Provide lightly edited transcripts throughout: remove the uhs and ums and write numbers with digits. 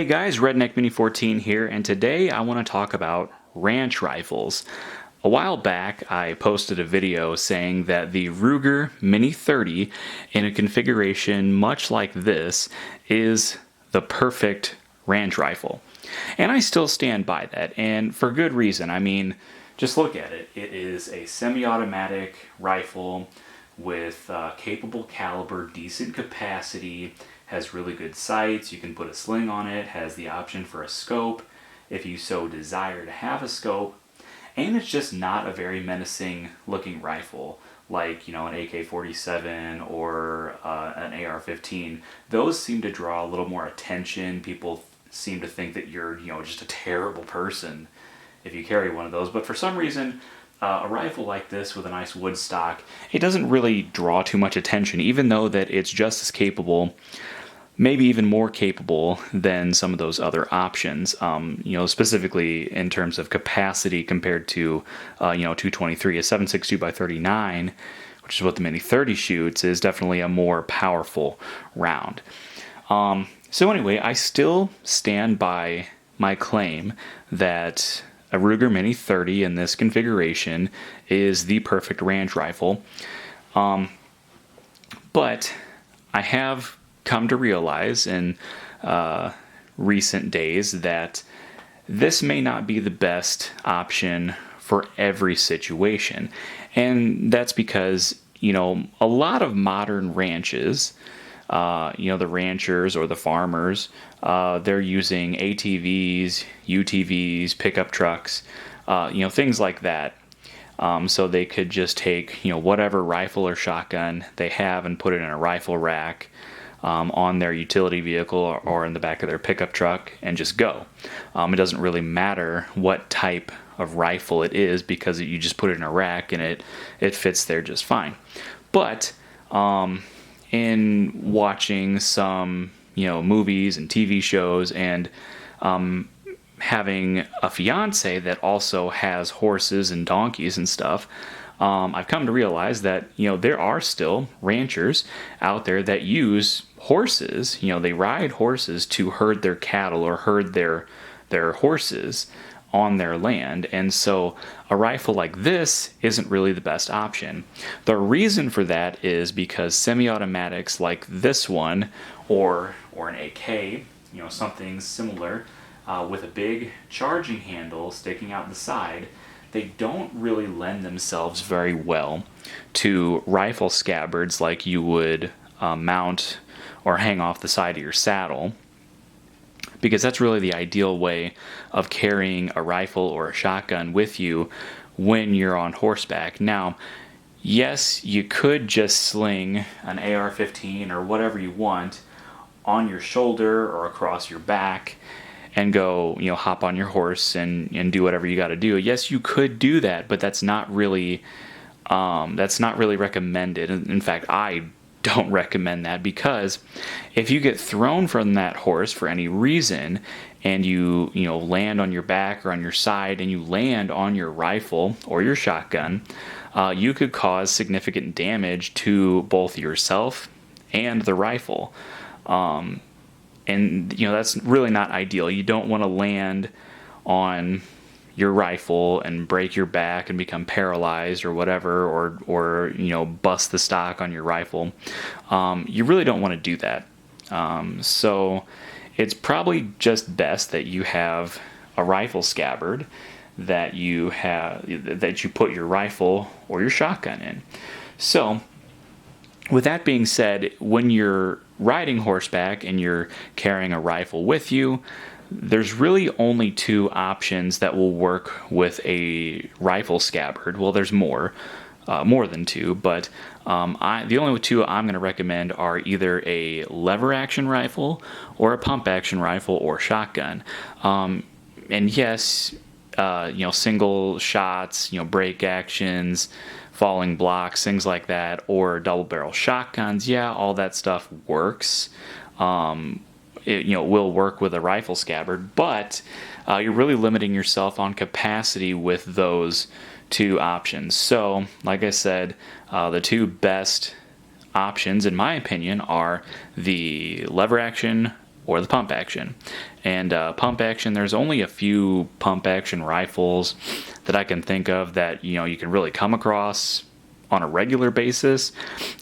Hey guys, Redneck Mini 14 here, and today I want to talk about ranch rifles. A while back, I posted a video saying that the Ruger Mini 30 in a configuration much like this is the perfect ranch rifle. And I still stand by that, and for good reason. I mean, just look at it. It is a semi-automatic rifle with capable caliber, decent capacity, has really good sights. You can put a sling on it, has the option for a scope if you so desire to have a scope, and it's just not a very menacing looking rifle like, you know, an AK-47 or an AR-15. Those seem to draw a little more attention. People seem to think that you're, you know, just a terrible person if you carry one of those, but for some reason a rifle like this with a nice wood stock, it doesn't really draw too much attention, even though that it's just as capable, maybe even more capable than some of those other options, specifically in terms of capacity compared to, 223. A 7.62 by 39, which is what the Mini 30 shoots, is definitely a more powerful round. So anyway, I still stand by my claim that a Ruger Mini 30 in this configuration is the perfect ranch rifle. But I have come to realize in recent days that this may not be the best option for every situation. And that's because, a lot of modern ranches, the ranchers or the farmers, they're using ATVs, UTVs, pickup trucks, things like that. So they could just take, whatever rifle or shotgun they have and put it in a rifle rack on their utility vehicle or in the back of their pickup truck and just go. It doesn't really matter what type of rifle it is because you just put it in a rack and it fits there just fine. But in watching some, movies and TV shows and having a fiance that also has horses and donkeys and stuff, I've come to realize that, there are still ranchers out there that use horses. They ride horses to herd their cattle or herd their horses on their land. And so a rifle like this isn't really the best option. The reason for that is because semi-automatics like this one or an AK, something similar, with a big charging handle sticking out the side, they don't really lend themselves very well to rifle scabbards like you would mount or hang off the side of your saddle, because that's really the ideal way of carrying a rifle or a shotgun with you when you're on horseback. Now, yes, you could just sling an AR-15 or whatever you want on your shoulder or across your back and go, hop on your horse and do whatever you got to do. Yes, you could do that, but that's not really recommended. In fact, I don't recommend that, because if you get thrown from that horse for any reason and you land on your back or on your side and you land on your rifle or your shotgun, you could cause significant damage to both yourself and the rifle. And that's really not ideal. You don't want to land on your rifle and break your back and become paralyzed or whatever, or bust the stock on your rifle. You really don't want to do that. So it's probably just best that you have a rifle scabbard that you put your rifle or your shotgun in. So with that being said, when you're riding horseback and you're carrying a rifle with you, there's really only two options that will work with a rifle scabbard. Well, there's more than two, but the only two I'm going to recommend are either a lever action rifle or a pump action rifle or shotgun. And yes, single shots, break actions, falling blocks, things like that, or double barrel shotguns. Yeah, all that stuff works. It will work with a rifle scabbard, but you're really limiting yourself on capacity with those two options. So, like I said, the two best options, in my opinion, are the lever action or the pump action. And pump action, there's only a few pump action rifles that I can think of that you can really come across on a regular basis.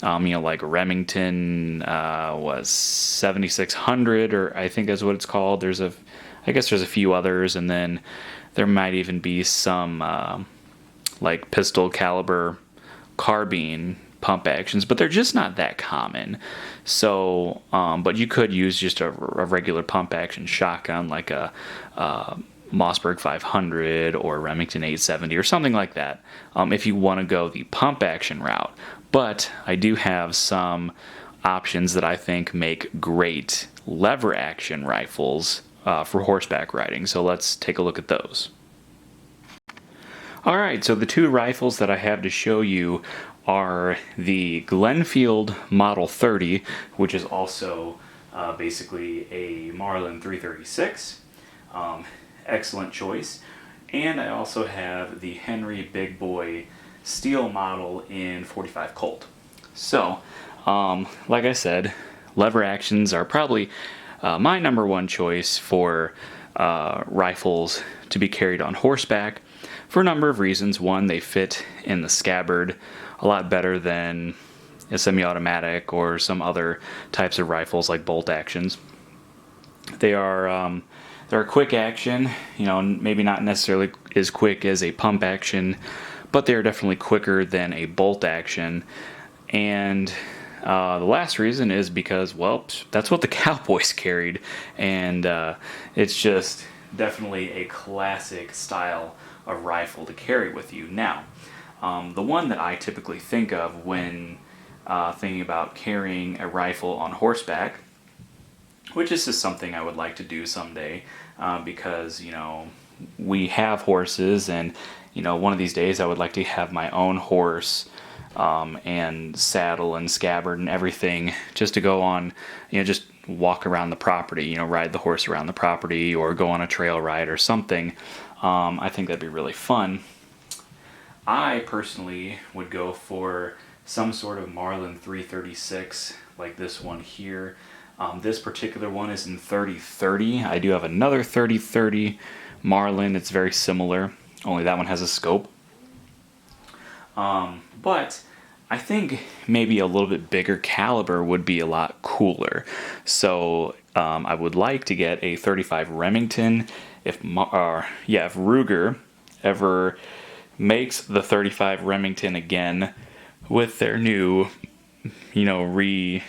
Like Remington was 7600, or I think that's what it's called. I guess there's a few others, and then there might even be some like pistol caliber carbine pump actions, but they're just not that common. So, but you could use just a regular pump action shotgun, like a Mossberg 500 or Remington 870 or something like that, if you want to go the pump action route. But I do have some options that I think make great lever action rifles for horseback riding. So let's take a look at those. Alright, so the two rifles that I have to show you are the Glenfield Model 30, which is also basically a Marlin 336. Excellent choice. And I also have the Henry Big Boy Steel model in 45 Colt. So, like I said, lever actions are probably my number one choice for rifles to be carried on horseback for a number of reasons. One, they fit in the scabbard a lot better than a semi-automatic or some other types of rifles like bolt actions. They're a quick action, maybe not necessarily as quick as a pump action, but they're definitely quicker than a bolt action. And the last reason is because, well, that's what the cowboys carried, and it's just definitely a classic style of rifle to carry with you. Now, the one that I typically think of when thinking about carrying a rifle on horseback, which is just something I would like to do someday, because, we have horses, and, one of these days I would like to have my own horse, and saddle and scabbard and everything, just to go on, just walk around the property, ride the horse around the property, or go on a trail ride or something. I think that'd be really fun. I personally would go for some sort of Marlin 336, like this one here. This particular one is in 30-30. I do have another 30-30 Marlin. It's very similar, only that one has a scope. But I think maybe a little bit bigger caliber would be a lot cooler. So I would like to get a 35 Remington. If Ruger ever makes the 35 Remington again with their new, redone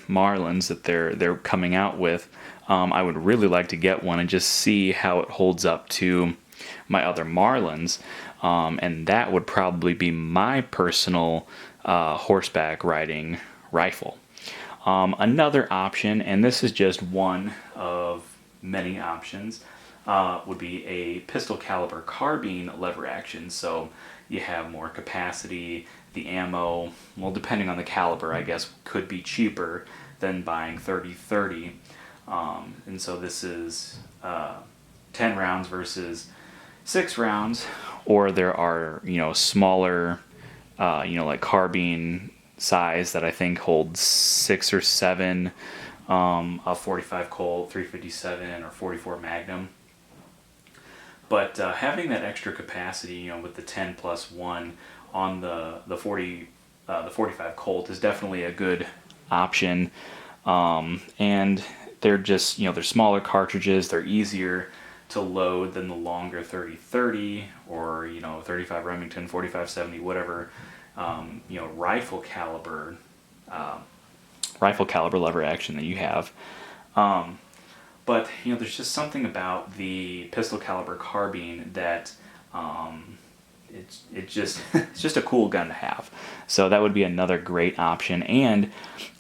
Marlins that they're coming out with, I would really like to get one and just see how it holds up to my other Marlins, and that would probably be my personal horseback riding rifle. Another option, and this is just one of many options, would be a pistol caliber carbine lever action. So you have more capacity. The ammo, well, depending on the caliber, I guess, could be cheaper than buying 30-30. And so this is 10 rounds versus 6 rounds. Or there are, smaller, like carbine size that I think holds 6 or 7, a 45 Colt, 357, or 44 Magnum. But having that extra capacity, with the 10+1 on the 45 Colt is definitely a good option. And they're just, they're smaller cartridges. They're easier to load than the longer 30-30 or 35 Remington, 45-70, whatever rifle caliber lever action that you have. But there's just something about the pistol caliber carbine that it's just a cool gun to have. So that would be another great option. And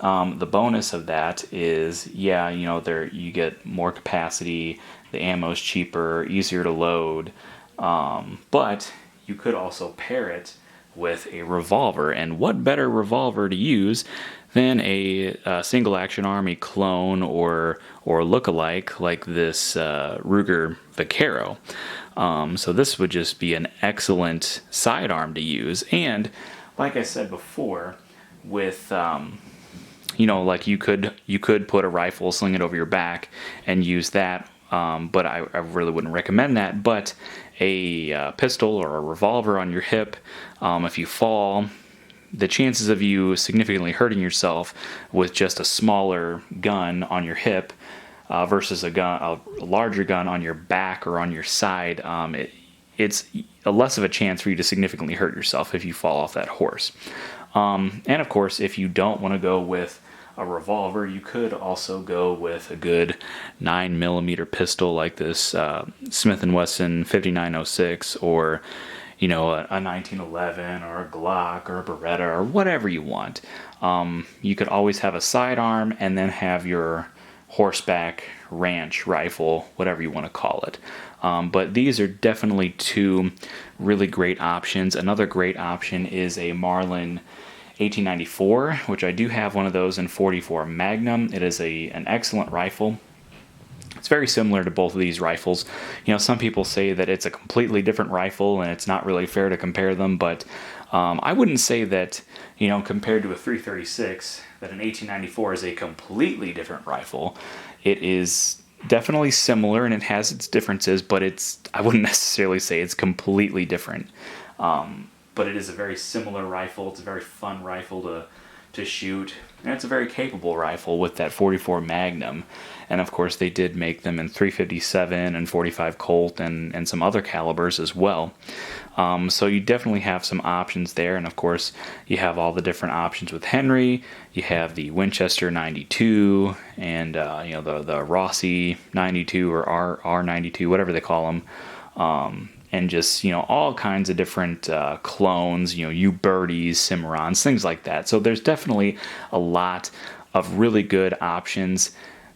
the bonus of that is, there you get more capacity, the ammo's cheaper, easier to load, but you could also pair it with a revolver. And what better revolver to use than a single action army clone or look-alike like this Ruger Vaquero. So this would just be an excellent sidearm to use. And like I said before, with You know, like you could put a rifle, sling it over your back, and use that. But I really wouldn't recommend that. But a pistol or a revolver on your hip, if you fall, the chances of you significantly hurting yourself with just a smaller gun on your hip versus a larger gun on your back or on your side, it's a less of a chance for you to significantly hurt yourself if you fall off that horse. And of course, if you don't want to go with a revolver, you could also go with a good 9mm pistol like this Smith & Wesson 5906, or you know, a 1911 or a Glock or a Beretta or whatever you want. You could always have a sidearm and then have your horseback ranch rifle, whatever you want to call it. But these are definitely two really great options. Another great option is a Marlin 1894, which I do have one of those in .44 Magnum. It is an excellent rifle. It's very similar to both of these rifles. You know, some people say that it's a completely different rifle and it's not really fair to compare them, but I wouldn't say that, you know, compared to a .336, that an 1894 is a completely different rifle. It is definitely similar and it has its differences, but I wouldn't necessarily say it's completely different. But it is a very similar rifle. It's a very fun rifle to shoot, and it's a very capable rifle with that .44 Magnum. And of course they did make them in .357 and .45 Colt and some other calibers as well. So you definitely have some options there, and of course you have all the different options with Henry. You have the Winchester 92 and you know, the Rossi 92 or R 92, whatever they call them. And just, you know, all kinds of different clones, you know, Ubertis, Cimarrons, things like that. So there's definitely a lot of really good options.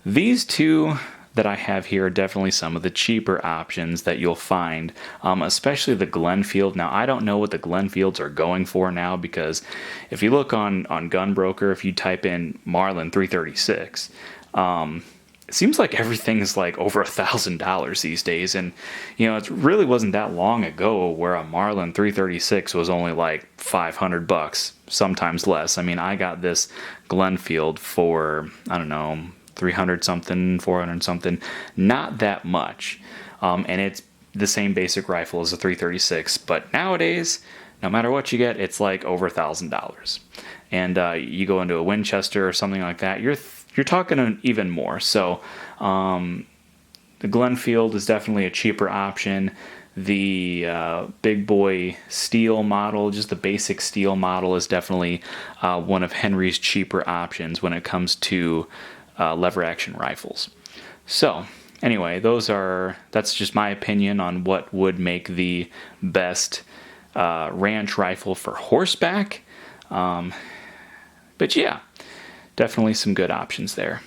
These two that I have here are definitely some of the cheaper options that you'll find, especially the Glenfield. Now, I don't know what the Glenfields are going for now, because if you look on Gunbroker, if you type in Marlin 336, it seems like everything is like over $1,000 these days. And, you know, it really wasn't that long ago where a Marlin 336 was only like $500, sometimes less. I mean, I got this Glenfield for, I don't know, 300 something, 400 something, not that much. And it's the same basic rifle as a 336, but nowadays, no matter what you get, it's like over $1,000. And you go into a Winchester or something like that, you're talking even more. So the Glenfield is definitely a cheaper option. The big boy steel model, just the basic steel model, is definitely one of Henry's cheaper options when it comes to lever action rifles. So anyway, that's just my opinion on what would make the best ranch rifle for horseback. But yeah, definitely some good options there.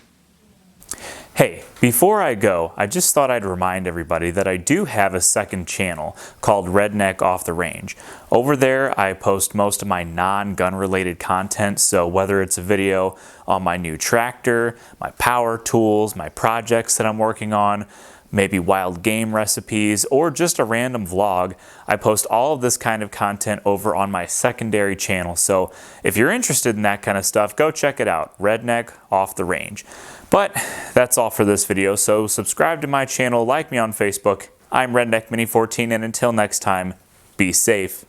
Hey, before I go, I just thought I'd remind everybody that I do have a second channel called Redneck Off the Range. Over there, I post most of my non-gun related content, so whether it's a video on my new tractor, my power tools, my projects that I'm working on, maybe wild game recipes, or just a random vlog, I post all of this kind of content over on my secondary channel. So if you're interested in that kind of stuff, go check it out, Redneck Off the Range. But that's all for this video, so subscribe to my channel, like me on Facebook. I'm Redneck Mini 14, and until next time, be safe.